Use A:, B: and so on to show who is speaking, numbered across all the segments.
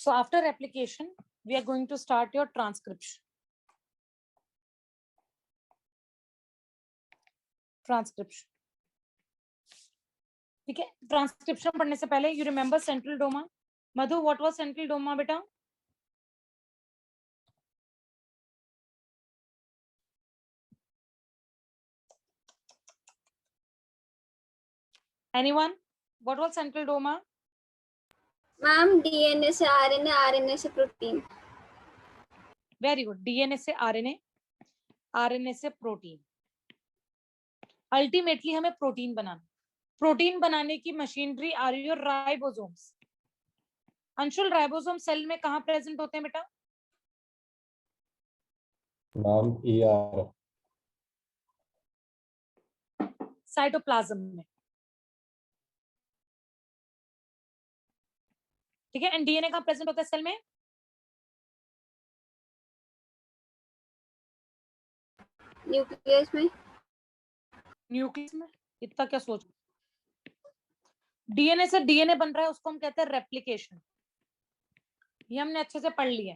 A: So after replication, we are going to start your transcription. Transcription. ठीक है, transcription पढ़ने से पहले you remember central dogma. Madhu, what was central dogma बेटा? Anyone? What was central doma?
B: Ma'am DNA से RNA, RNA से protein.
A: Very good. DNA से RNA, RNA से प्रोटीन. अल्टीमेटली हमें प्रोटीन बनाना. प्रोटीन बनाने की machinery are your ribosomes. Anshul, ribosome cell में कहाँ प्रेजेंट होते हैं बेटा?
C: Ma'am ER.
A: साइटोप्लाज्म में. ठीक है. एंड डीएनए कहाँ प्रेजेंट होता है सेल में?
B: न्यूक्लियस में.
A: न्यूक्लियस में. इतना क्या सोच. डीएनए से डीएनए बन रहा है, उसको हम कहते हैं रेप्लिकेशन. ये हमने अच्छे से पढ़ लिया.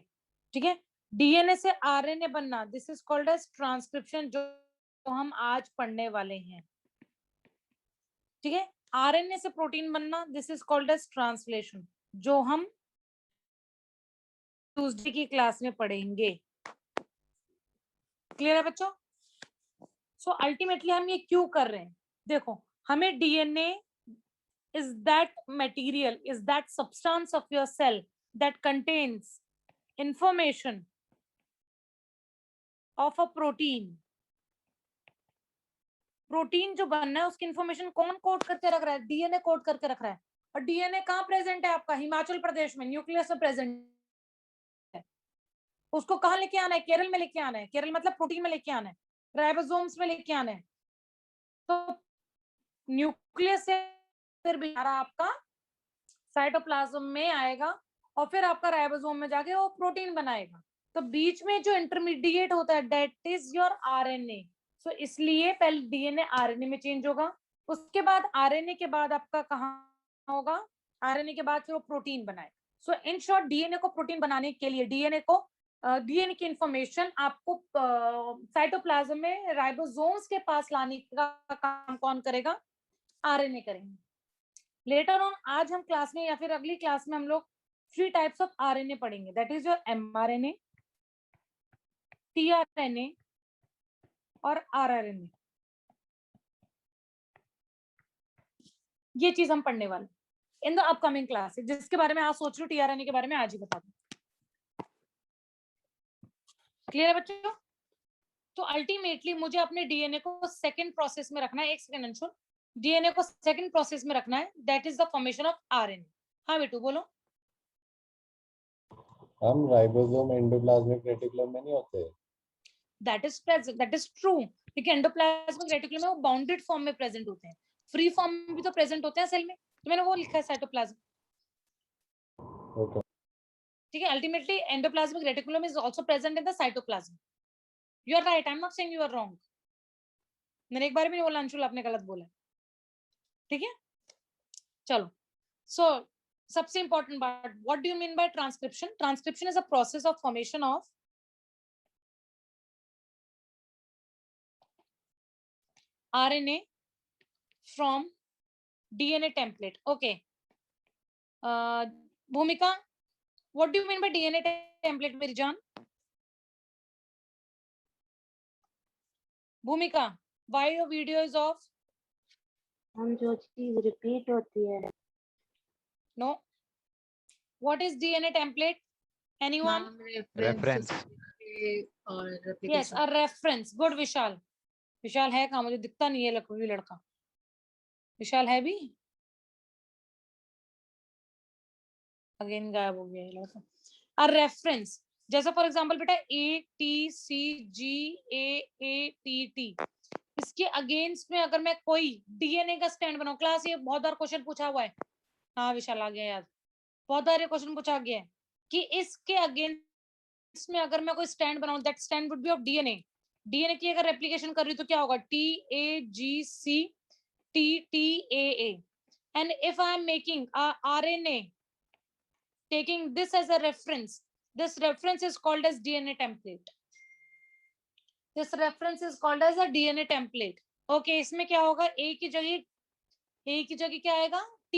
A: ठीक है. डीएनए से आरएनए बनना, this is called as transcription, जो हम आज पढ़ने वाले हैं. ठीक है. आरएनए से प्रोटीन बनना, this is called as translation, जो हम ट्यूसडे की क्लास में पढ़ेंगे. क्लियर है बच्चों? सो अल्टीमेटली हम ये क्यों कर रहे हैं? देखो, हमें DNA is that material, is that substance of your cell that contains information of a protein. Protein जो बनना है उसकी इंफॉर्मेशन कौन कोड करके रख रहा है? डीएनए कोड करके रख रहा है. और डीएनए कहाँ प्रेजेंट है आपका? हिमाचल प्रदेश में न्यूक्लियस में प्रेजेंट है. उसको कहाँ लेके आना है? केरल में लेके आना है. केरल मतलब प्रोटीन में लेके आना है, राइबोसोम्स में लेके आना है. तो न्यूक्लियस से फिर भी आपका साइटोप्लाज्म में आएगा और फिर आपका राइबोसोम में जाके वो प्रोटीन बनाएगा. तो बीच में जो इंटरमीडिएट होता है दैट इज योर आरएनए. सो इसलिए पहले डीएनए आरएनए में चेंज होगा, उसके बाद आरएनए के बाद आपका कहाँ होगा? आरएनए के बाद फिर वो प्रोटीन बनाएगा. सो इन शॉर्ट, डीएनए को प्रोटीन बनाने के लिए डीएनए की इंफॉर्मेशन आपको साइटोप्लाज्म में राइबोसोम्स के पास लाने का काम कौन करेगा? आरएनए करेंगे. लेटर ऑन आज हम क्लास में या फिर अगली क्लास में हम लोग 3 टाइप्स ऑफ आरएनए पढ़ेंगे. That is your mRNA, tRNA और आरआरएनए. ये चीज हम पढ़ने वाले इन द अपकमिंग क्लास, जिसके बारे में आज सोच रही हूँ टीआरएनए के बारे में आज ही बता दूं. क्लियर है बच्चों? तो अल्टीमेटली मुझे अपने डीएनए को सेकंड प्रोसेस में रखना है. एक सेकंड अंशुल, डीएनए को सेकंड प्रोसेस में रखना है. That is the formation of RNA. हाँ बेटू बोलो.
C: हम राइबोसोम एंडोप्लाज्मिक रेटिकुलम में नहीं होते.
A: That is present, that is true. ठीक है. एंडोप्लाज्मिक रेटिकुलम में वो बाउंडेड फॉर्म में प्रेजेंट होते हैं. फ्री फॉर्म में भी तो प्रेजेंट होते हैं सेल में. तो मैंने वो लिखा है साइटोप्लाज्म.
C: ओके.
A: ठीक है. Ultimately endoplasmic reticulum is also present in the cytoplasm. You are right, I am not saying you are wrong. मैंने एक बार भी नहीं बोला अंशुल आपने गलत बोला. ठीक है. चलो. सो सबसे इंपॉर्टेंट बात, what do you mean by transcription? Transcription is a process of formation of RNA from DNA template. Okay. Bhumika, what do you mean by DNA template, मेरी जान? Bhumika, why your video is off?
D: हम जो चीज repeat होती है.
A: No. What is DNA template? Anyone?
E: Reference.
A: Yes, a reference. Good, Vishal. विशाल है कहाँ? मुझे दिखता नहीं है लड़का. विशाल है भी? अगेन गायब हो गया ये लड़का. अ रेफरेंस, जैसा फॉर एग्जांपल बेटा ATCGAATT, इसके अगेंस्ट में अगर मैं कोई डीएनए का स्टैंड बनाऊं, क्लास ये बहुत बार क्वेश्चन पूछा हुआ है. हाँ विशाल आ गया याद. बहुत बार क्वेश्चन पूछा गया है कि इसके अगेंस्ट में अगर मैं कोई स्टैंड बनाऊं, that stand would be of DNA. DNA की अगर रेप्लिकेशन कर रही तो क्या होगा? TAGCTTAA. And if I am making RNA taking this as a reference. This reference is called as DNA template. This reference is called as a DNA template. Okay, इसमें क्या होगा, A की जगह क्या आएगा, T,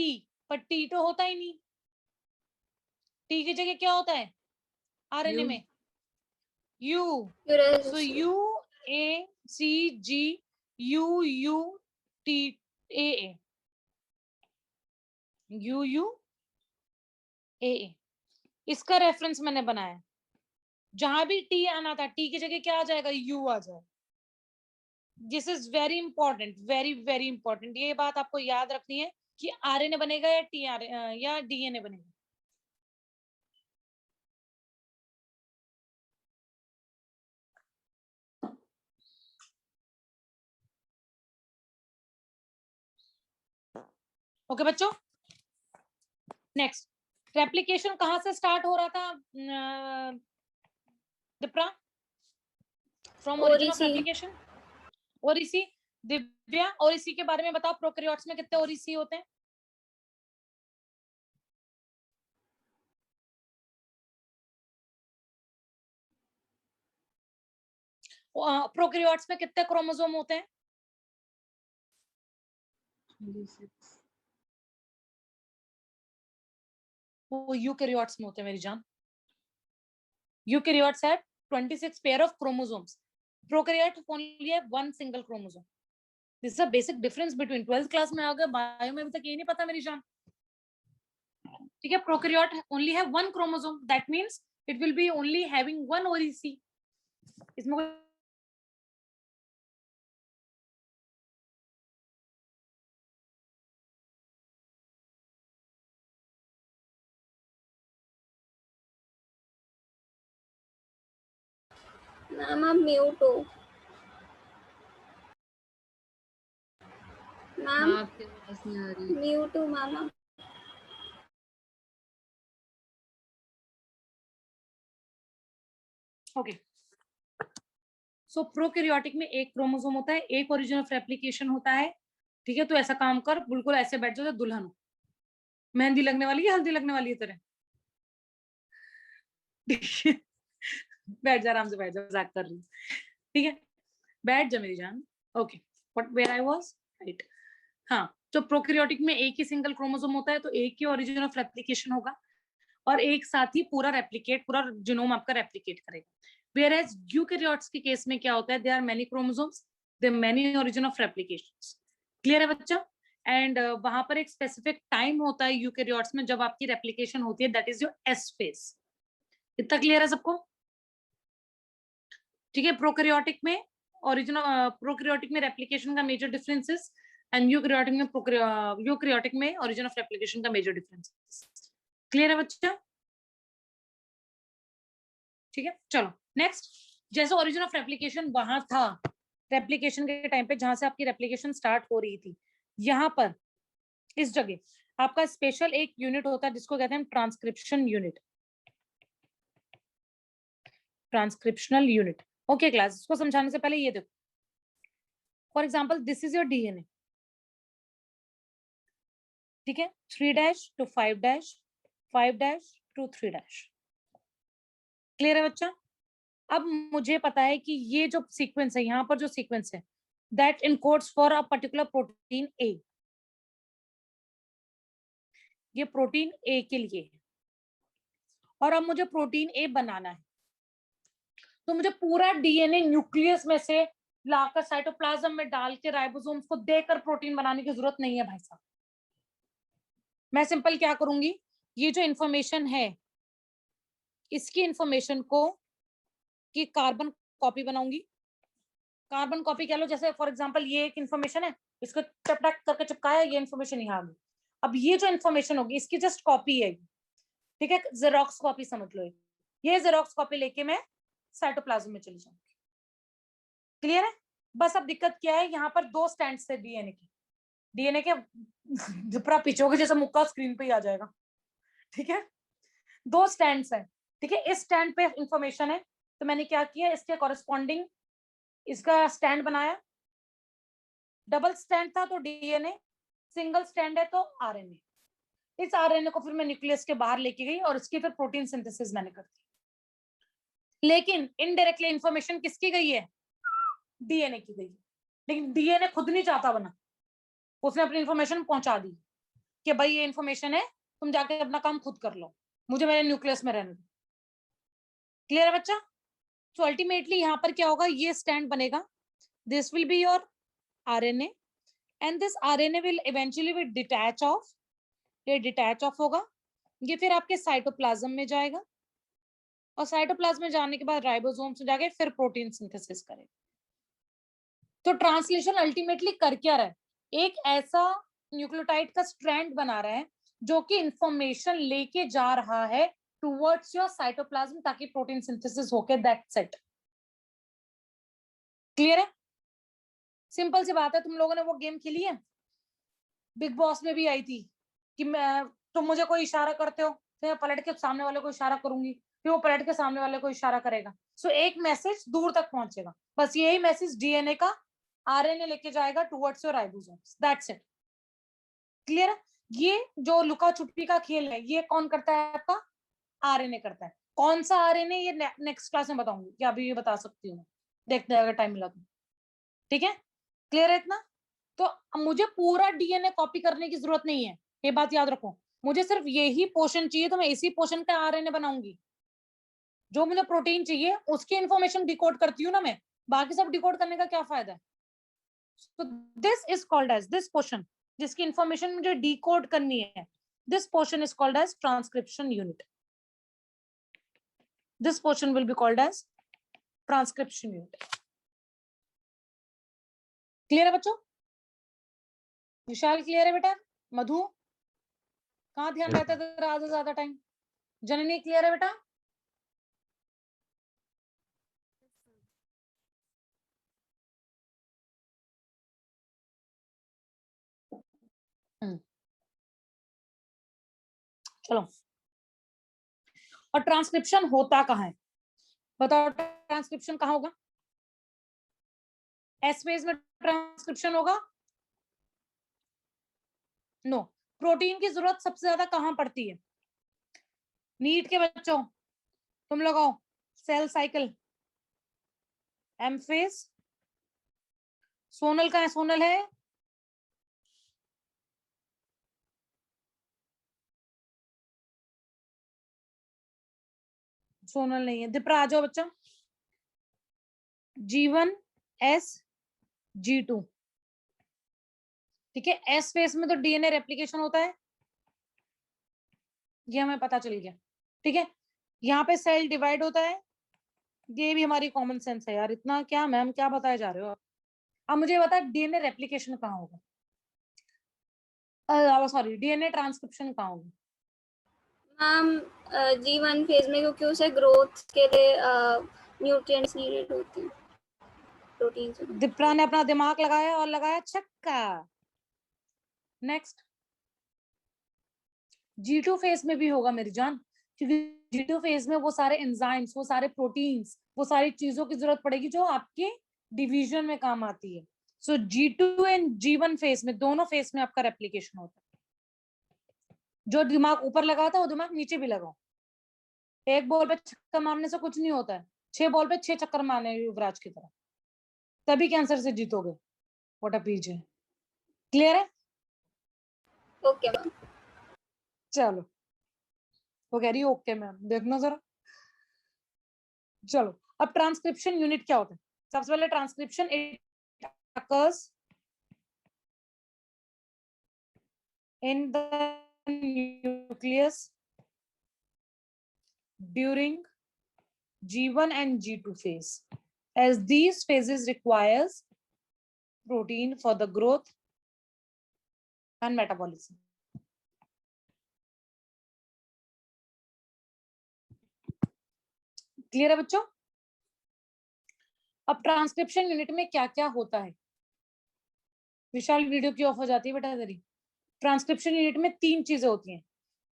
A: पर T तो होता ही नहीं. T की जगह क्या होता है RNA में, U. So U A C G U U T A A. U U A A. इसका रेफरेंस मैंने बनाया. जहां भी T आना था, T की जगह क्या आ जाएगा, U आ जाएगा. This is very important, very very important. ये बात आपको याद रखनी है कि RNA बनेगा या या DNA बनेगा. ओके बच्चों, नेक्स्ट, रेप्लिकेशन कहां से स्टार्ट हो रहा था Dipra, from origin of replication? OriC. Divya, oriC के बारे में बताओ, प्रोकैरियोट्स में कितने ओरिसी होते हैं? प्रोकैरियोट्स में कितने क्रोमोसोम होते हैं? वो यूकैरियोट्स में होते हैं मेरी जान. Eukaryotes have 26 pair of chromosomes. Prokaryote only have one single chromosome. This is a basic difference between 12th class में आ गया, बायो में अभी तक ये नहीं पता मेरी जान. ठीक है, prokaryote only have one chromosome, that means it will be only having one oriC. इसमें
B: मैम आप म्यूट हो. मैम
E: आपकी आवाज नहीं आ रही.
B: म्यूट हो मैम.
A: ओके, सो प्रोकैरियोटिक में एक क्रोमोसोम होता है, एक ओरिजिन ऑफ रेप्लिकेशन होता है. ठीक है, तो ऐसा काम कर, बिल्कुल ऐसे बैठ जाओ दुल्हन हो. मेहंदी लगने वाली है, हल्दी लगने वाली है तेरे. बैठ जा, आराम से बैठ जा, मजाक कर रही हूँ. ठीक है, बैठ जा मेरी जान. Okay, what where I was, right. हाँ, तो प्रोकैरियोटिक में एक ही सिंगल क्रोमोसोम होता है, तो एक ही ओरिजिन ऑफ रेप्लिकेशन होगा और एक साथ ही पूरा जीनोम आपका रेप्लिकेट करेगा. Whereas यूकैरियोट्स के केस में क्या होता है, there are many chromosomes, there are many origin of replications. Clear है बच्चा? एंड वहां पर एक स्पेसिफिक टाइम होता है यूकैरियोट्स में जब आपकी रेप्लिकेशन होती है, that is your S phase. इतना क्लियर है सबको? ठीक है, प्रोकैरियोटिक में प्रोकैरियोटिक में रेप्लिकेशन का मेजर डिफरेंसेस एंड यूकैरियोटिक में ओरिजिन ऑफ रेप्लिकेशन का मेजर डिफरेंसेस. क्लियर है बच्चा? ठीक है, चलो नेक्स्ट. जैसे ओरिजिन ऑफ रेप्लिकेशन वहां था, रेप्लिकेशन के टाइम पे जहां से आपकी रेप्लिकेशन स्टार्ट हो रही थी, यहाँ पर इस जगह आपका स्पेशल एक यूनिट होता है जिसको कहते हैं transcription unit, transcriptional unit. Okay class, इसको समझाने से पहले ये देखो, for example this is your DNA. ठीक है, 3' to 5', 5' to 3'. क्लियर है बच्चा? अब मुझे पता है कि ये जो सीक्वेंस है, यहाँ पर जो सीक्वेंस है, that encodes for a particular protein A. ये प्रोटीन ए के लिए है और अब मुझे प्रोटीन ए बनाना है, तो मुझे पूरा डीएनए न्यूक्लियस में से लाकर साइटोप्लाज्म में डाल के राइबोसोम्स को देकर प्रोटीन बनाने की जरूरत नहीं है भाई साहब. मैं सिंपल क्या करूंगी, ये जो इंफॉर्मेशन है, इसकी इंफॉर्मेशन को की कार्बन कॉपी बनाऊंगी. कार्बन कॉपी कह लो, जैसे फॉर एग्जांपल ये एक इंफॉर्मेशन है, इसको टक करके चिपकाया, ये इंफॉर्मेशन यहाँ आ गई. अब ये जो इंफॉर्मेशन होगी इसकी जस्ट कॉपी है. ठीक है, जेरोक्स कॉपी समझ लो. ये जेरोक्स कॉपी लेके मैं साइटोप्लाज्म में चली जाऊंगी. क्लियर है? बस अब दिक्कत क्या है, यहाँ पर दो स्टैंड्स है डीएनए के जिपरा पिछोगे जैसे मुक्का स्क्रीन पे ही आ जाएगा. ठीक है, दो स्टैंड्स है. ठीक है, इस स्टैंड पे इंफॉर्मेशन है, तो मैंने क्या किया, इसके कॉरेस्पॉन्डिंग इसका स्टैंड बनाया. डबल स्टैंड था तो डीएनए, सिंगल स्टैंड है तो आरएनए. इस आरएनए को फिर मैं न्यूक्लियस के बाहर लेके गई और इसकी फिर प्रोटीन सिंथेसिस मैंने कर दी। लेकिन इनडायरेक्टली इंफॉर्मेशन किसकी गई है? डीएनए की गई है। लेकिन डीएनए खुद नहीं चाहता बना, उसने अपनी इंफॉर्मेशन पहुंचा दी कि भाई ये इंफॉर्मेशन है, तुम जाके अपना काम खुद कर लो, मुझे मेरे न्यूक्लियस में रहने दो। क्लियर है बच्चा? तो अल्टीमेटली यहाँ पर क्या होगा, ये स्टैंड बनेगा, this will be your RNA and this RNA will eventually will detach of, ये डिटैच ऑफ होगा, ये फिर आपके साइटोप्लाज्म में जाएगा और साइटोप्लाज्म में जाने के बाद राइबोसोम में जाके फिर प्रोटीन सिंथेसिस करेगा। तो ट्रांसलेशन अल्टीमेटली कर क्या रहा है? एक ऐसा न्यूक्लियोटाइड का स्ट्रैंड बना रहा है जो कि इंफॉर्मेशन लेके जा रहा है टुवर्ड्स योर साइटोप्लाज्म ताकि प्रोटीन सिंथेसिस होके, दैट्स इट। क्लियर है? सिंपल सी बात है। तुम लोगों ने वो गेम खेली है, बिग बॉस में भी आई थी कि मैं, तुम मुझे कोई इशारा करते हो, फिर मैं पलट के सामने वाले को इशारा करूंगी, फिर वो पलट के सामने वाले को इशारा करेगा, सो एक मैसेज दूर तक पहुंचेगा। बस यही मैसेज डीएनए का आरएनए लेके जाएगा towards your ribosomes, that's it. Clear है? ये जो लुका छुपी का खेल है, ये कौन करता है? आपका आरएनए करता है। कौन सा आरएनए, ये नेक्स्ट क्लास में बताऊंगी, या अभी ये बता सकती हूँ, देखते हैं अगर टाइम मिला तो। ठीक है? क्लियर है इतना? तो मुझे पूरा डीएनए कॉपी करने की जरूरत नहीं है, ये बात याद रखो। मुझे सिर्फ यही पोर्शन चाहिए तो मैं इसी पोर्शन का आरएनए बनाऊंगी। जो मुझे प्रोटीन चाहिए उसकी इंफॉर्मेशन डिकोड करती हूँ ना मैं, बाकी सब डिकोड करने का क्या फायदा है? तो this is called as, this portion जिसकी इंफॉर्मेशन मुझे डिकोड करनी है, this portion is called as transcription unit. This portion will be called as transcription unit. Clear है बच्चों? विशाल क्लियर है बेटा? मधु कहाँ ध्यान रहता है तेरा आधा ज्यादा टाइम? जननी क्लियर है बेटा? चलो, और ट्रांसक्रिप्शन होता कहाँ है? बताओ, ट्रांसक्रिप्शन कहाँ होगा? एस फेज में ट्रांसक्रिप्शन होगा? नो। प्रोटीन की जरूरत सबसे ज्यादा कहाँ पड़ती है? नीट के बच्चों तुम लोग आओ, cell cycle, M phase. Sonal कहाँ है? सोनल है? सोनल नहीं है। दिपरा आ जाओ बच्चा। G1 S G2, ठीक है। एस फेज में तो डीएनए रेप्लिकेशन होता है, ये हमें पता चल गया, ठीक है। यहाँ पे सेल डिवाइड होता है, ये भी हमारी कॉमन सेंस है यार, इतना क्या मैम क्या बताए जा रहे हो आप? अब मुझे बता डीएनए रेप्लिकेशन कहाँ होगा, सॉरी डीएनए ट्रांसक्रिप्शन कहाँ होगा?
B: मैम G1 फेज में, क्योंकि उसे ग्रोथ के लिए न्यूट्रिएंट्स नीडेड होते हैं, प्रोटीन्स।
A: दिपरा ने अपना दिमाग लगाया और लगाया छक्का। नेक्स्ट, G2 फेज में भी होगा मेरी जान, क्योंकि G2 फेज में वो सारे एंजाइम्स, वो सारे प्रोटीन्स, वो सारी चीजों की जरूरत पड़ेगी जो आपके डिवीजन में काम आती है। सो G2 एंड G1 फेज में, दोनों फेज में आपका रेप्लिकेशन होता है। जो दिमाग ऊपर लगा था वो दिमाग नीचे भी लगाओ। एक बॉल पे छक्का मारने से कुछ नहीं होता है, 6 बॉल पे 6 चक्कर मारने युवराज की तरह, तभी कैंसर से जीतोगे। What a PJ. क्लियर है?
B: Okay ma'am.
A: चलो, वो कह रही है ओके मैम, देखना जरा। चलो, अब ट्रांसक्रिप्शन यूनिट क्या होता है? सबसे पहले transcription it occurs in the nucleus during G1 and G2 phase, as these phases requires protein for the growth and metabolism. Clear है बच्चों? अब ट्रांसक्रिप्शन यूनिट में क्या क्या होता है? विशाल वीडियो की ऑफ हो जाती है बेटा तेरी। ट्रांसक्रिप्शन यूनिट में 3 चीजें होती हैं।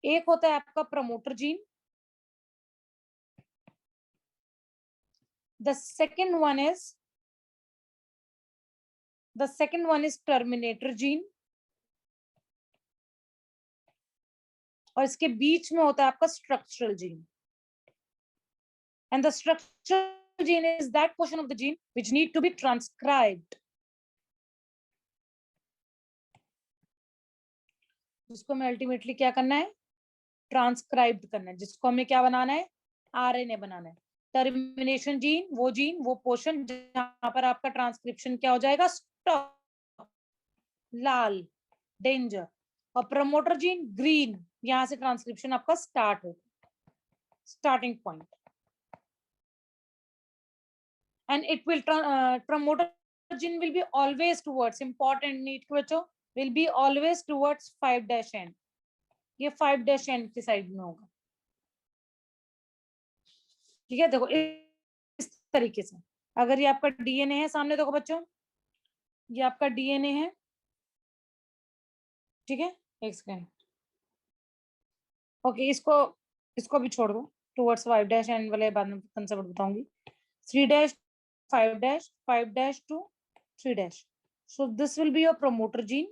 A: एक होता है आपका promoter gene, the second one is terminator gene, और इसके बीच में होता है आपका structural gene. And the structural gene is that portion of the gene which need to be transcribed. जिसको हमें अल्टीमेटली क्या करना है, ट्रांसक्राइब्ड करना है, जिसको हमें क्या बनाना है, आरएनए बनाना है. टर्मिनेशन जीन वो पोर्शन जहां पर आपका ट्रांसक्रिप्शन क्या हो जाएगा, स्टॉप, लाल, डेंजर. और प्रमोटर जीन ग्रीन, यहां से ट्रांसक्रिप्शन आपका स्टार्ट हो, starting point. And it will promoter gene will be always towards, important need के बच्चों, विल बी ऑलवेज टुवर्ड्स 5' ये 5' की साइड में होगा. ठीक है, देखो इस तरीके से. अगर ये आपका डीएनए है, सामने देखो बच्चों, ये आपका डीएनए है. ठीक है, एक सेकेंड. ओके, इसको भी छोड़ दो, टुवर्ड्स 5' वाले बाद में कंसेप्ट बताऊंगी. 3' 5' 5' to 3'. So this will be your promoter gene.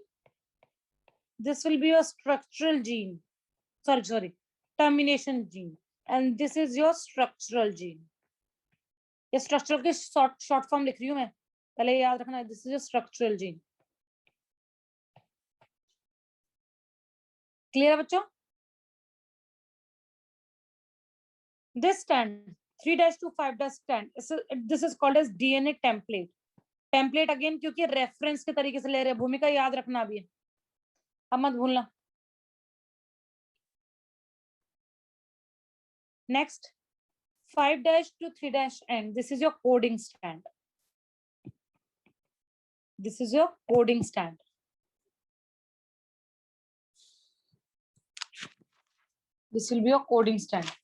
A: This will be your structural gene. Sorry, termination gene. And this is your structural gene. ये स्ट्रक्चरल की शॉर्ट फॉर्म लिख रही हूँ मैं, पहले याद रखना. This is structural gene. Clear है बच्चों? This stand 3' to 5' stand, this is called as DNA template. Template again क्योंकि रेफरेंस के तरीके से ले रहे हैं, भूमिका याद रखना भी है, अब मत भूलना. Next 5' to 3' end, this is your coding stand. This is your coding stand. This will be your coding stand.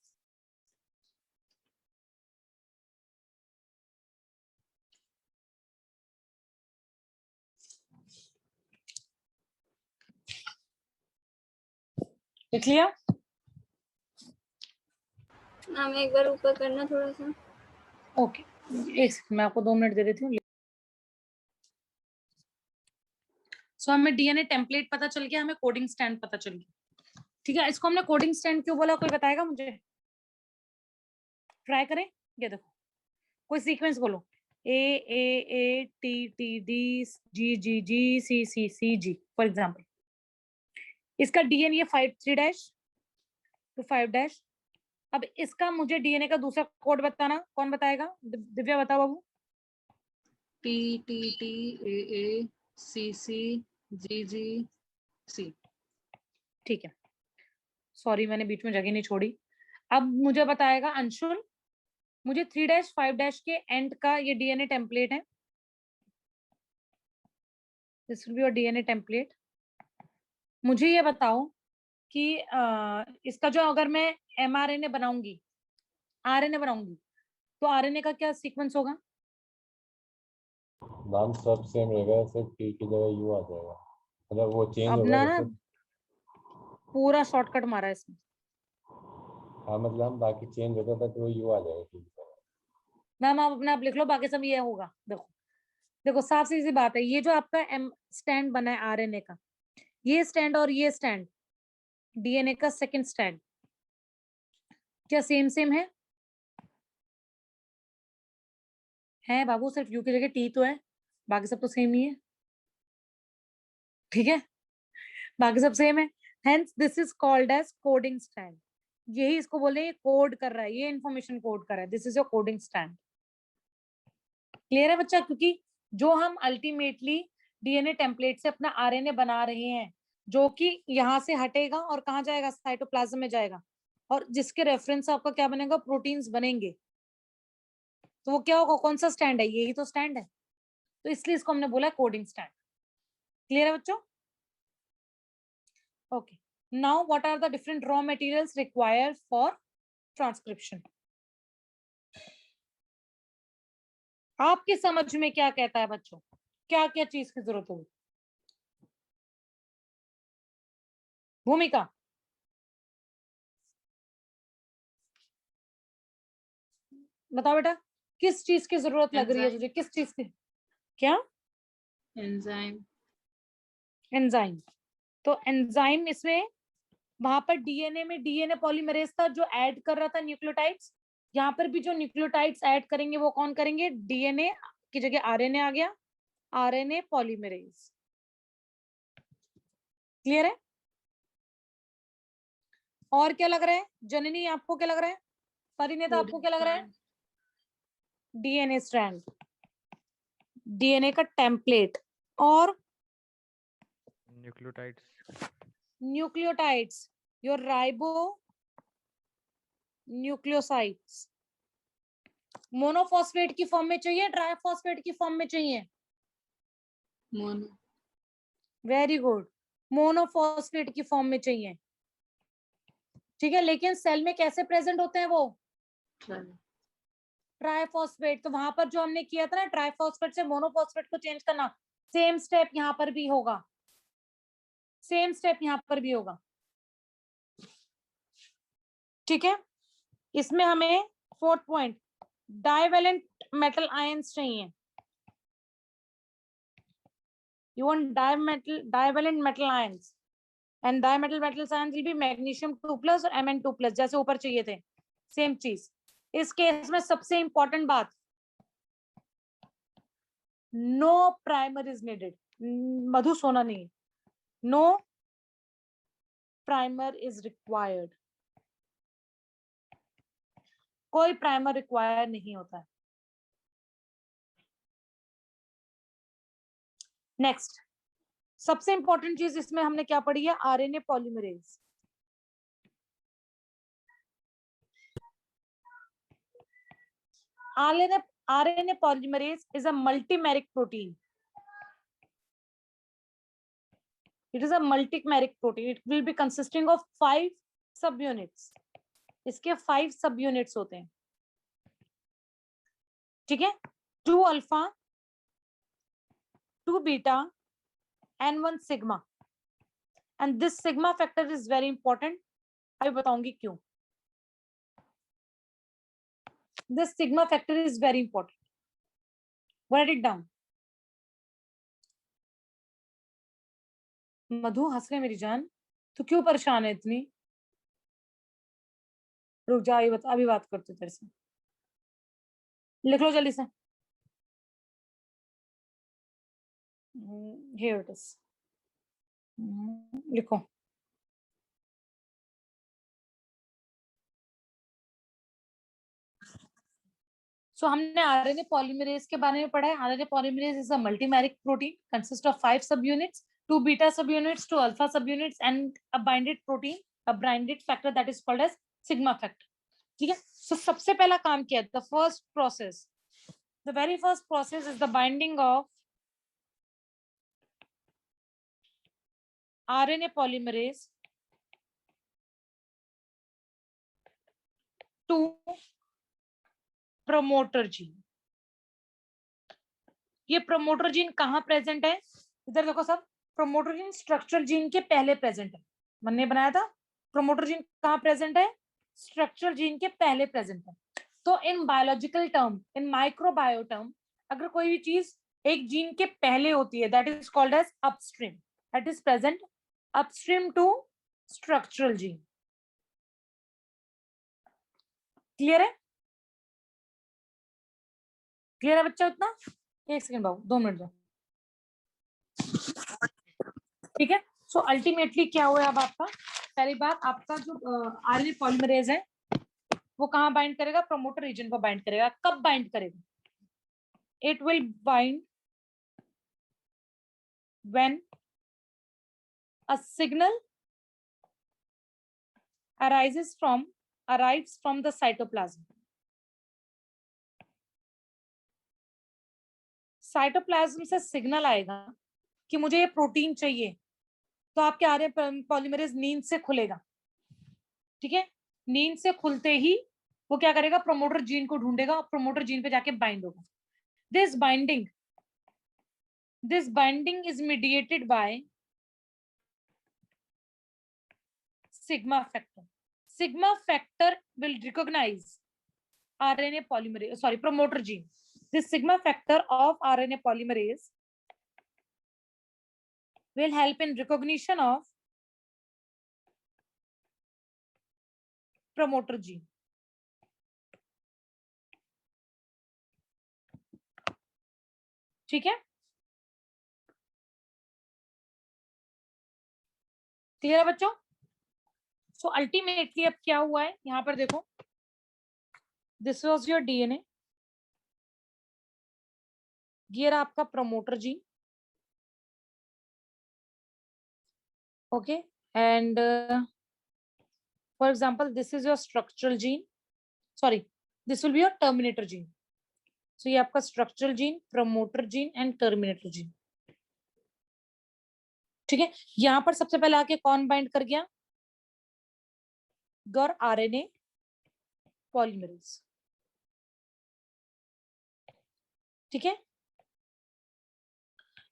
A: लिख लिया?
B: मैम एक बार ऊपर करना थोड़ा सा.
A: ओके, एक सेकंड, मैं आपको 2 मिनट दे देती हूँ. सो हमें डीएनए टेम्पलेट पता चल गया, हमें कोडिंग स्टैंड पता चल गया. ठीक है, इसको हमने कोडिंग स्टैंड क्यों बोला, कोई बताएगा मुझे? ट्राई करें. ये देखो, कोई सीक्वेंस बोलो, A T T D G G G C C C G for example. इसका डीएनए 3' to 5'. अब इसका मुझे डीएनए का दूसरा कोड बताना, कौन बताएगा? दिव्या बताओ बाबू.
E: T T T A C C ji G सी.
A: ठीक है, सॉरी मैंने बीच में जगह नहीं छोड़ी. अब मुझे बताएगा अंशुल, मुझे 3' 5' के एंड का ये डीएनए टेम्पलेट है. This will be your DNA template. मुझे ये बताओ कि इसका जो अगर मैं एमआरएनए बनाऊंगी, आरएनए बनाऊंगी, तो आरएनए का क्या सीक्वेंस होगा?
C: नाम सब सेम रहेगा, सिर्फ टी की जगह यू आ जाएगा, मतलब वो चेंज
A: अब
C: होगा.
A: ना पूरा शॉर्टकट मारा है इसमें.
C: हाँ, मतलब बाकी चेंज होता था तो वो यू आ जाएगा टी की जगह.
A: मैम आप अपने आप लिख लो, बाकी सब ये होगा. देखो देखो, साफ सी बात है. ये जो आपका एम स्टैंड बना है आरएनए का, ये स्टैंड और ये स्टैंड डीएनए का सेकंड स्टैंड, क्या सेम है? है बाबू, सिर्फ यू की जगह टी तो है, बाकी सब तो सेम ही है. ठीक है, बाकी सब सेम है. Hence this is called as coding strand. यही इसको बोले, ये कोड कर रहा है, ये इंफॉर्मेशन कोड कर रहा है. This is your coding stand. Clear है बच्चा? क्योंकि जो हम अल्टीमेटली डीएनए टेम्पलेट से अपना आरएनए बना रहे हैं, जो कि यहाँ से हटेगा और कहाँ जाएगा, साइटोप्लाज्म में जाएगा, और जिसके रेफरेंस से आपका क्या बनेगा, प्रोटीन्स बनेंगे. तो वो क्या होगा, कौन सा स्टैंड है? यही तो स्टैंड है. तो इसलिए इसको हमने बोला कोडिंग स्टैंड. क्लियर है बच्चों? Okay, now what are the different raw materials required for transcription? आपकी समझ में क्या कहता है बच्चों, क्या क्या चीज की जरूरत होगी? भूमिका, बताओ बेटा, किस चीज की जरूरत लग रही है तुझे, किस चीज की? क्या?
E: एंजाइम.
A: एंजाइम. तो एंजाइम इसमें वहां पर डीएनए में डीएनए पॉलीमरेज था जो ऐड कर रहा था न्यूक्लियोटाइड्स, यहाँ पर भी जो न्यूक्लियोटाइड्स ऐड करेंगे वो कौन करेंगे, डीएनए की जगह आरएनए आ गया, आरएनए पॉलीमरेज। क्लियर है? और क्या लग रहा है जननी, आपको क्या लग रहा है, परिणीता आपको क्या लग रहा है? डीएनए स्ट्रैंड, डीएनए का टेम्पलेट, और nucleotides, your ribo nucleosides. Monophosphate की फॉर्म में चाहिए, ट्राइफॉस्फेट की फॉर्म में चाहिए?
E: मोनो।
A: वेरी गुड, मोनोफॉस्फेट की फॉर्म में चाहिए। ठीक है, लेकिन सेल में कैसे प्रेजेंट होते हैं वो? ट्राइफॉस्फेट। तो वहां पर जो हमने किया था ना, ट्राइफॉस्फेट से मोनोफॉस्फेट को चेंज करना, सेम स्टेप यहाँ पर भी होगा, सेम स्टेप यहाँ पर भी होगा। ठीक है, इसमें हमें fourth point, divalent metal ions चाहिए। You want divalent metal ions, and dimetal metal ions will be magnesium 2+ और Mn2+, जैसे ऊपर चाहिए थे, सेम चीज। इस केस में सबसे इंपॉर्टेंट बात, नो प्राइमर इज नीडेड। मधु सोना नहीं, नो प्राइमर इज रिक्वायर्ड, कोई प्राइमर रिक्वायर नहीं होता है। नेक्स्ट, सबसे इंपॉर्टेंट चीज इसमें हमने क्या पढ़ी है, RNA polymerase. RNA polymerase is a multimeric protein. It is a multimeric protein. It will be consisting of 5 subunits. इसके 5 subunits होते हैं, ठीक है, 2 alpha, 2 beta and 1 sigma. And this sigma factor is very important. अभी बताऊंगी क्यों। This sigma factor is very important. Write it down. मधु हंस रहे मेरी जान, तो क्यों परेशान है इतनी? रुक जा, अभी बात करते तेरे से। लिख लो जल्दी से। Here it is. लिखो। सो हमने आरएनए पॉलीमरेज के बारे में पढ़ा है। RNA polymerase is a multimeric protein, consist of 5 subunits, 2 beta subunits, 2 alpha subunits and a binded protein, a binded factor that is called as sigma factor. ठीक है, सो सबसे पहला काम किया, the first process, the very first process is the binding of RNA polymerase to promoter gene. ये promoter gene कहाँ present है? इधर देखो सब, प्रमोटर जीन स्ट्रक्चरल जीन के पहले प्रेजेंट है। मन ने बनाया था, प्रमोटर जीन कहाँ प्रेजेंट है? स्ट्रक्चरल जीन के पहले प्रेजेंट है। तो in biological term, in microbio term, अगर कोई भी चीज एक जीन के पहले होती है, that is called as upstream, that is present upstream to structural gene. Clear है? क्लियर है बच्चा? उतना? एक सेकंड बाबू, 2 मिनट दो। ठीक है, सो अल्टीमेटली क्या हुआ अब आपका, पहली बात, आपका जो आरएनए पॉलीमरेज है वो कहाँ बाइंड करेगा? प्रमोटर रीजन को बाइंड करेगा। कब बाइंड करेगा? It will bind when a signal arises from the cytoplasm. Cytoplasm से सिग्नल आएगा कि मुझे ये प्रोटीन चाहिए, तो आपके आरएनए पॉलीमरेज नींद से खुलेगा। ठीक है, नींद से खुलते ही वो क्या करेगा? प्रमोटर जीन को ढूंढेगा और प्रमोटर जीन पे जाके बाइंड होगा। This binding is mediated by sigma factor. Sigma factor will recognize RNA polymerase, promoter gene. This sigma factor of RNA polymerase will help in recognition of promoter gene. ठीक है, clear है बच्चों? So ultimately अब क्या हुआ है यहाँ पर देखो, दिस वाज योर डीएनए, ये रहा आपका promoter gene, okay, and for example this is your structural gene, sorry this will be your terminator gene. So ये आपका structural gene, promoter gene and terminator gene. ठीक है, यहां पर सबसे पहले आके कौन बाइंड कर गया, योर आरएनए पॉलीमरेज। ठीक है,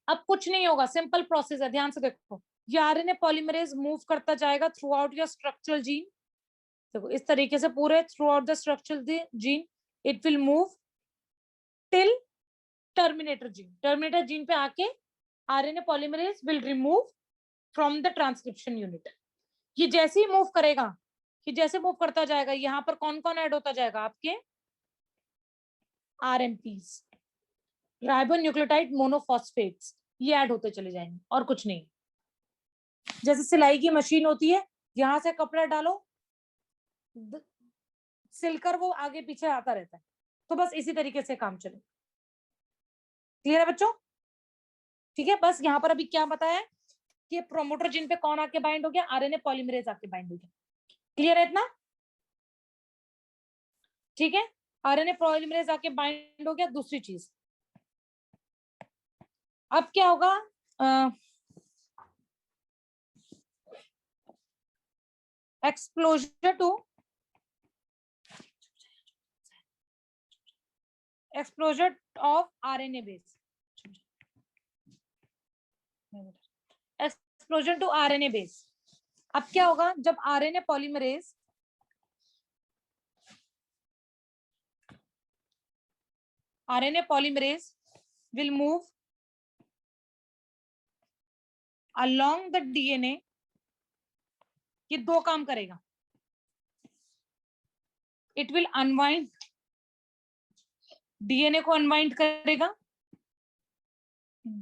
A: अब कुछ नहीं होगा, सिंपल प्रोसेस है, ध्यान से देखो, ये आरएनए पॉलीमरेज मूव करता जाएगा through out your structural gene. देखो इस तरीके से पूरे through out the structural gene, it will move till terminator gene. Terminator gene पे आके RNA polymerase will remove from the transcription unit. ये जैसे ही मूव करेगा, कि जैसे मूव करता जाएगा, यहाँ पर कौन कौन ऐड होता जाएगा, आपके आरएमपीस, राइबोन्यूक्लियोटाइड मोनोफॉस्फेट्स, ये ऐड होते चले जाएंगे और कुछ नहीं। जैसे सिलाई की मशीन होती है, यहां से कपड़ा डालो, सिलकर वो आगे पीछे आता रहता है, तो बस इसी तरीके से काम चले। क्लियर है बच्चों? ठीक है, बस यहाँ पर अभी क्या बताया कि प्रोमोटर जीन पे कौन आके बाइंड हो गया, आरएनए पॉलीमरेज आके बाइंड हो गया। क्लियर है इतना? ठीक है, आरएनए पॉलीमरेज आके बाइंड हो गया। दूसरी चीज अब क्या होगा, exposure of RNA base, explosion to RNA base. अब क्या होगा, जब RNA polymerase will move along the DNA, ये दो काम करेगा, it will unwind, DNA को अनवाइंड करेगा,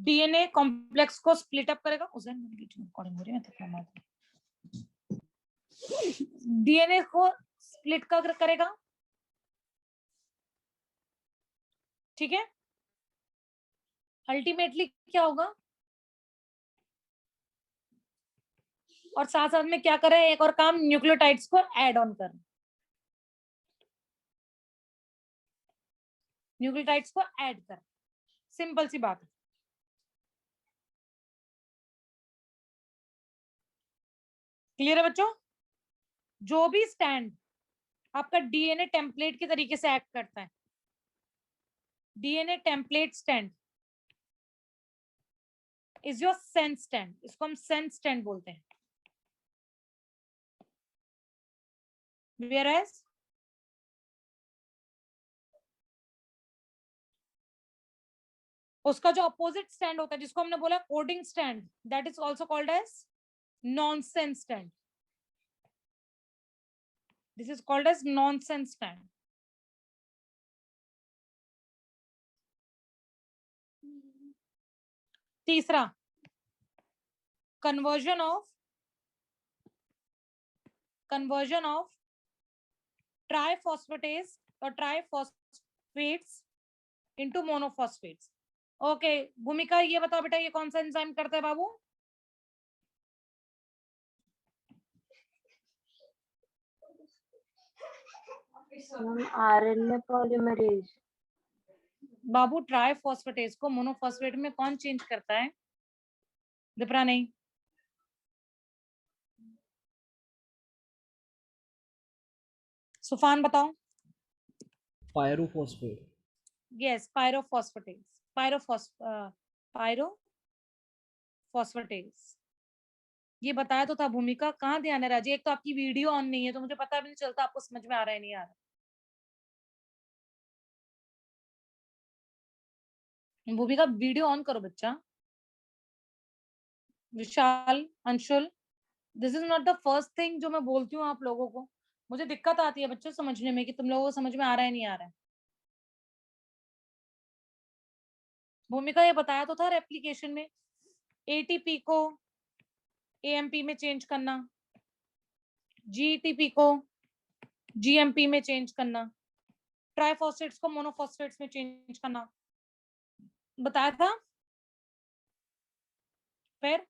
A: DNA कॉम्प्लेक्स को स्प्लिट अप करेगा, डीएनए को स्प्लिट करेगा। ठीक है, अल्टीमेटली क्या होगा, और साथ साथ में क्या करे, एक और काम, न्यूक्लियोटाइड्स को ऐड ऑन कर, न्यूक्लियोटाइड्स को ऐड कर, सिंपल सी बात है। क्लियर है बच्चों? जो भी स्टैंड आपका डीएनए टेम्पलेट के तरीके से एक्ट करता है, DNA template stand is your sense stand, इसको हम सेंस स्टैंड बोलते हैं। Whereas उसका जो अपोजिट स्टैंड होता है, जिसको हमने बोला coding strand, that is also called as nonsense strand. This is called as nonsense strand. तीसरा, conversion of triphosphatase or triphosphates into monophosphates। Okay Bhumika, ये बताओ बेटा, ये कौन सा एंजाइम करता है बाबू?
D: RNA polymerase.
A: बाबू ट्राइफॉस्फेटेज को मोनोफॉस्फेट में कौन चेंज करता है? दिपरा नहीं, सुफान बताओ।
F: पायरोफॉस्फेट।
A: यस, पायरोफॉस्फेटेज, पायरोफॉस्फेटेज, ये बताया तो था भूमिका, कहाँ ध्यान है राजी? एक तो आपकी वीडियो ऑन नहीं है, तो मुझे पता भी नहीं चलता आपको समझ में आ रहा है नहीं आ रहा। भूमिका वीडियो ऑन करो बच्चा। Vishal, Anshul, this is not the first thing जो मैं बोलती हूँ आप लोगों को, मुझे दिक्कत आती है बच्चों समझने में कि तुम लोगों को समझ में आ रहा है नहीं आ रहा है। भूमिका ये बताया तो था एप्लीकेशन में, एटीपी को एएमपी में चेंज करना, जीटीपी को जीएमपी में चेंज करना, ट्राइफॉस्फेट्स को मोनोफॉस्फेट्स में चेंज करना, बताया था। फिर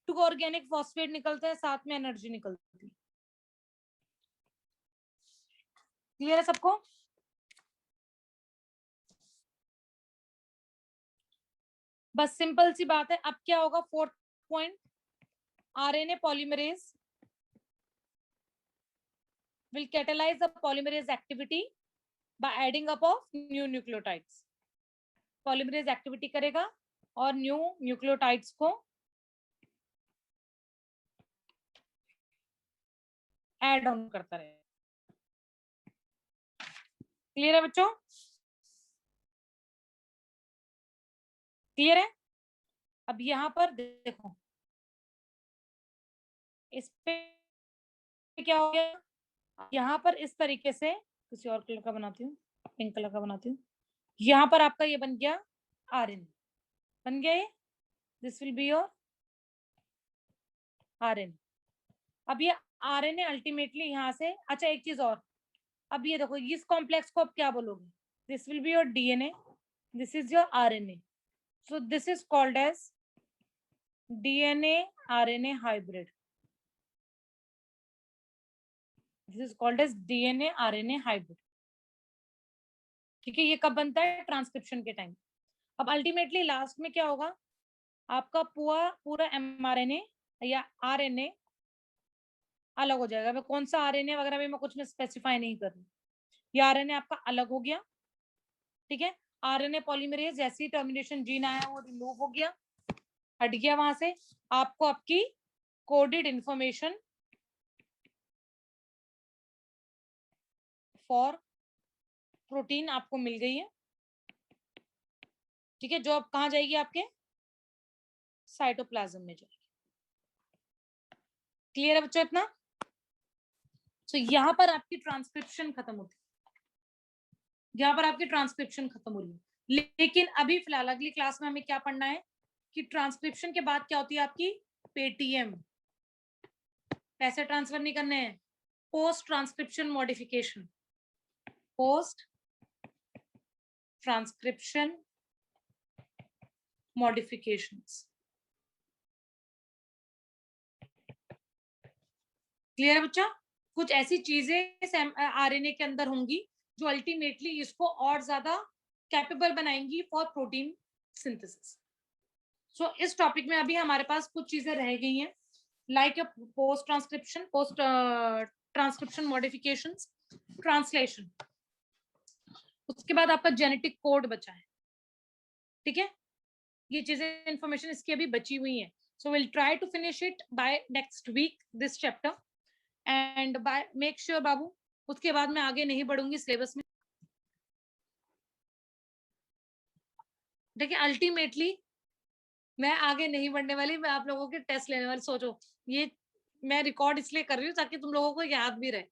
A: 2 ऑर्गेनिक फॉस्फेट निकलते हैं, साथ में एनर्जी निकलती है। क्लियर है सबको? बस सिंपल सी बात है। अब क्या होगा? 4th point, RNA polymerase will catalyze the polymerase activity by adding up of new nucleotides. Polymerase activity करेगा और new nucleotides को add on करता रहेगा। क्लियर है बच्चों? क्लियर है? अब यहाँ पर देखो, इस पे क्या हो गया? यहाँ पर इस तरीके से, किसी और कलर का बनाती हूँ, पिंक कलर का बनाती हूँ। यहाँ पर आपका ये बन गया आरएनए, बन गया ये, this will be your RNA. अब ये आरएनए अल्टीमेटली यहाँ से, अच्छा एक चीज और, अब ये देखो इस कॉम्प्लेक्स को अब क्या बोलोगे? This will be your DNA, this is your RNA, so this is called as DNA RNA hybrid. This is called as DNA RNA hybrid. ठीक है, ये कब बनता है? ट्रांसक्रिप्शन के टाइम। अब अल्टीमेटली लास्ट में क्या होगा? आपका पूरा एमआरएनए या आरएनए अलग हो जाएगा। मैं कौन सा आरएनए वगैरह भी मैं कुछ में स्पेसिफाई नहीं कर रही। ये आरएनए आपका अलग हो गया, ठीक है। आरएनए पॉलीमरेज जैसे ही टर्मिनेशन जीन आया वो रिमूव हो गया, हट गया वहां से। आपको आपकी कोडेड इंफॉर्मेशन फॉर प्रोटीन आपको मिल गई है, ठीक है, जो अब कहाँ जाएगी? आपके साइटोप्लाज्म में जाएगी। क्लियर है बच्चों इतना? तो यहाँ पर आपकी ट्रांसक्रिप्शन खत्म होती है, यहाँ पर आपकी ट्रांसक्रिप्शन खत्म हो रही है। लेकिन अभी फिलहाल अगली क्लास में हमें क्या पढ़ना है कि ट्रांसक्रिप्शन के बाद क्या होती है आपकी? पेटीएम, पैसे ट्रांसफर नहीं करने हैं, post transcription modification, post transcription modifications. Clear है बच्चा? कुछ ऐसी चीजें आरएनए के अंदर होंगी जो अल्टीमेटली इसको और ज्यादा कैपेबल बनाएंगी फॉर प्रोटीन सिंथेसिस। सो इस टॉपिक में अभी हमारे पास कुछ चीजें रह गई हैं, like post transcription modifications, translation. उसके बाद आपका जेनेटिक कोड बचा है, ठीक है। ये चीजें इंफॉर्मेशन इसकी अभी बची हुई है। So will try to finish it by next week this chapter and by make sure बाबू, उसके बाद मैं आगे नहीं बढ़ूंगी सिलेबस में। देखिए अल्टीमेटली मैं आगे नहीं बढ़ने वाली, मैं आप लोगों के टेस्ट लेने वाली। सोचो, ये मैं रिकॉर्ड इसलिए कर रही हूँ ताकि तुम लोगों को याद भी रहे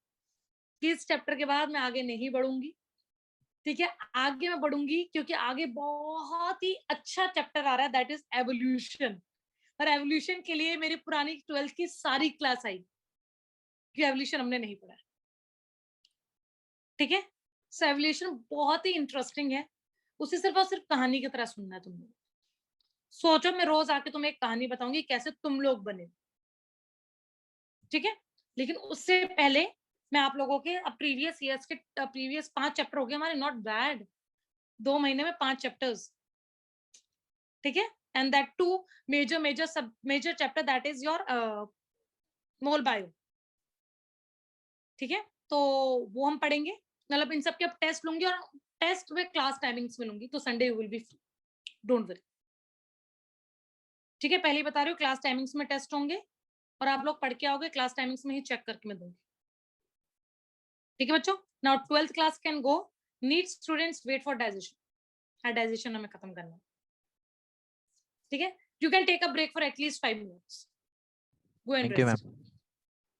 A: कि इस चैप्टर के बाद मैं आगे नहीं बढ़ूंगी, ठीक है। आगे मैं बढ़ूंगी क्योंकि आगे बहुत ही अच्छा चैप्टर आ रहा है, दैट इज एवोल्यूशन। और एवोल्यूशन के लिए मेरी पुरानी 12th की सारी क्लास आई कि एवोल्यूशन हमने नहीं पढ़ा, ठीक है। सो एवोल्यूशन बहुत ही इंटरेस्टिंग है, उसे सिर्फ और सिर्फ कहानी की तरह सुनना है तुम लोग। सोचो मैं रोज आके तुम्हें एक कहानी बताऊंगी कैसे तुम लोग बने, ठीक है। लेकिन उससे पहले मैं आप लोगों के अब प्रीवियस ईयर्स के प्रीवियस 5 चैप्टर हो गए हमारे, नॉट बैड, 2 महीने में 5 चैप्टर्स, ठीक है। And that 2 major chapter, that is your mol bio, ठीक है। तो वो हम पढ़ेंगे, मतलब इन सब के अब टेस्ट लूंगी और टेस्ट में क्लास टाइमिंग्स में लूंगी, तो Sunday you will be free, don't worry, ठीक है। पहले ही बता रही हूँ क्लास टाइमिंग्स में टेस्ट होंगे और आप लोग पढ़ के आओगे, क्लास टाइमिंग्स में ही चेक करके मैं दूंगी, ठीक है बच्चों। Now 12th class can go, need students wait for digestion. Digestion हमें खत्म करना है, ठीक है। You can take a break for at least 5 minutes, go and rest.